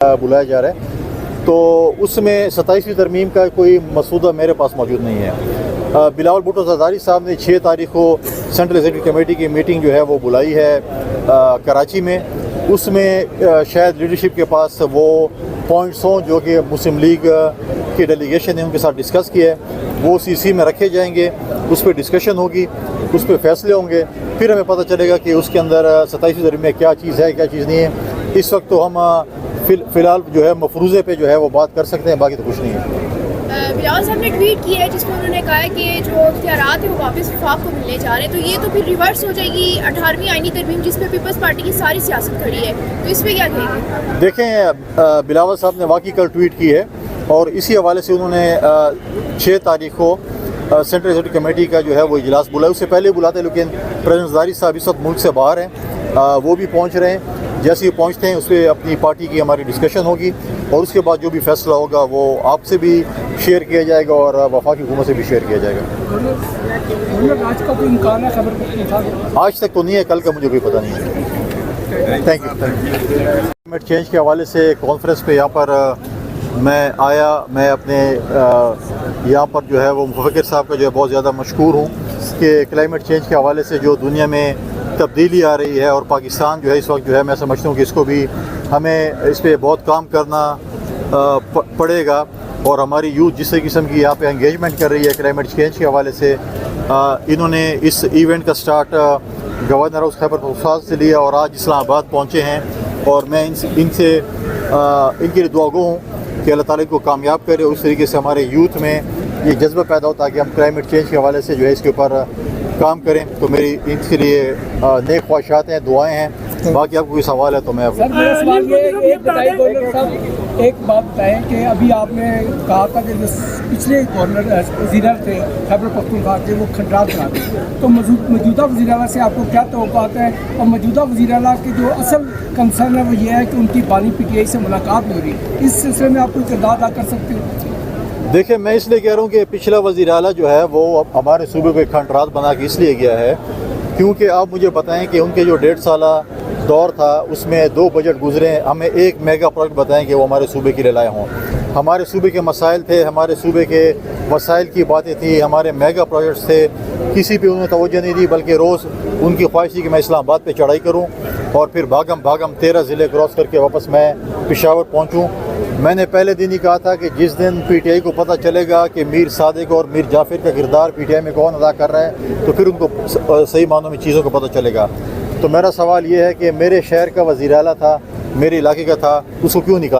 بلایا جا رہا ہے، تو اس میں 27ویں ترمیم کا کوئی مسودہ میرے پاس موجود نہیں ہے۔ بلاول بھٹو زرداری صاحب نے 6 تاریخ کو سینٹرل ایگزیکٹو کمیٹی کی میٹنگ جو ہے وہ بلائی ہے کراچی میں۔ اس میں شاید لیڈرشپ کے پاس وہ پوائنٹس ہوں جو کہ مسلم لیگ کی ڈیلیگیشن نے ان کے ساتھ ڈسکس کیا ہے، وہ CC میں رکھے جائیں گے، اس پہ ڈسکشن ہوگی، اس پہ فیصلے ہوں گے، پھر ہمیں پتہ چلے گا کہ اس کے اندر 27ویں ترمیم میں کیا چیز ہے کیا چیز نہیں ہے۔ اس وقت تو ہم فی الحال جو ہے مفروضے پہ جو ہے وہ بات کر سکتے ہیں، باقی تو کچھ نہیں ہے۔ بلاول صاحب نے ٹویٹ کیا ہے جس میں انہوں نے کہا ہے کہ جو اختیارات ہیں وہ واپس وفاق کو ملنے جا رہے ہیں، تو یہ تو پھر ریورس ہو جائے گی 18ویں آئینی ترمیم جس پہ پیپلز پارٹی کی ساری سیاست کھڑی ہے، تو اس پہ کیا کہیں گے؟ دیکھیں، بلاول صاحب نے واقعی کل ٹویٹ کی ہے اور اسی حوالے سے انہوں نے 6 تاریخ کو سینٹرل ایگزیکٹو کمیٹی کا جو ہے وہ اجلاس بلایا۔ اس سے پہلے بلاتے لیکن پریزیڈنٹ زرداری صاحب اس وقت ملک سے باہر ہیں، وہ بھی پہنچ رہے ہیں۔ جیسے ہی پہنچتے ہیں اس پہ اپنی پارٹی کی ہماری ڈسکشن ہوگی اور اس کے بعد جو بھی فیصلہ ہوگا وہ آپ سے بھی شیئر کیا جائے گا اور وفاقی حکومت سے بھی شیئر کیا جائے گا۔ آج کا کوئی امکان ہے خبر پختونخوا؟ آج تک تو نہیں ہے، کل کا مجھے کوئی پتہ نہیں ہے۔ Thank you. کلائمیٹ چینج کے حوالے سے کانفرنس پہ یہاں پر میں آیا، میں اپنے یہاں پر جو ہے وہ مفکر صاحب کا جو ہے بہت زیادہ مشکور ہوں کہ کلائمیٹ چینج کے حوالے سے جو دنیا میں تبدیلی آ رہی ہے اور پاکستان جو ہے اس وقت جو ہے میں سمجھتا ہوں کہ اس کو بھی ہمیں اس پہ بہت کام کرنا پڑے گا، اور ہماری یوتھ جس قسم کی یہاں پہ انگیجمنٹ کر رہی ہے کلائمیٹ چینج کے حوالے سے، انہوں نے اس ایونٹ کا start governor house Khyber Pakhtunkhwa سے لیا اور آج اسلام آباد پہنچے ہیں، اور میں ان کے لیے دعا گو ہوں کہ اللہ تعالیٰ کو کامیاب کرے، اس طریقے سے ہمارے یوتھ میں یہ جذبہ پیدا ہو تاکہ ہم کلائمیٹ چینج کے حوالے سے جو ہے اس کے اوپر کام کریں۔ تو میری ان کے لیے نیک خواہشات ہیں، دعائیں ہیں۔ باقی آپ کو کوئی سوال ہے تو میں سر میرا سوال یہ ہے کہ گورنر صاحب ایک بات بتائیں کہ ابھی آپ نے کہا تھا کہ جو پچھلے گورنر وزیر اعلیٰ تھے خیبر پختونخوا کے وہ کھنڈرات بناتے ہیں، تو موجودہ وزیر اعلیٰ سے آپ کو کیا توقعات ہیں؟ اور موجودہ وزیر اعلیٰ کی جو اصل کنسرن ہے وہ یہ ہے کہ ان کی بانی PTI سے ملاقات نہیں ہو رہی، اس سلسلے میں آپ کوئی کردار ادا کر سکتے ہیں؟ دیکھیں، میں اس لیے کہہ رہا ہوں کہ پچھلا وزیر اعلیٰ جو ہے وہ ہمارے صوبے کو کھنڈرات بنا کے اس لیے گیا ہے کیونکہ آپ مجھے بتائیں کہ ان کے جو 1.5 سالہ دور تھا اس میں 2 بجٹ گزرے، ہمیں ایک میگا پروجیکٹ بتائیں کہ وہ ہمارے صوبے کے لیے لائے ہوں۔ ہمارے صوبے کے مسائل تھے، ہمارے صوبے کے وسائل کی باتیں تھیں، ہمارے میگا پروجیکٹس تھے، کسی پہ انہوں نے توجہ نہیں دی، بلکہ روز ان کی خواہش تھی کہ میں اسلام آباد پہ چڑھائی کروں اور پھر بھاگم 13 ضلع کراس کر کے واپس میں پشاور پہنچوں۔ میں نے پہلے دن ہی کہا تھا کہ جس دن PTI کو پتہ چلے گا کہ میر صادق اور میر جعفر کا کردار PTI میں کون ادا کر رہا ہے تو پھر ان کو صحیح معنوں میں چیزوں کا پتہ چلے گا۔ تو میرا سوال یہ ہے کہ میرے شہر کا وزیر اعلیٰ تھا، میرے علاقے کا تھا، اس کو کیوں نکالا؟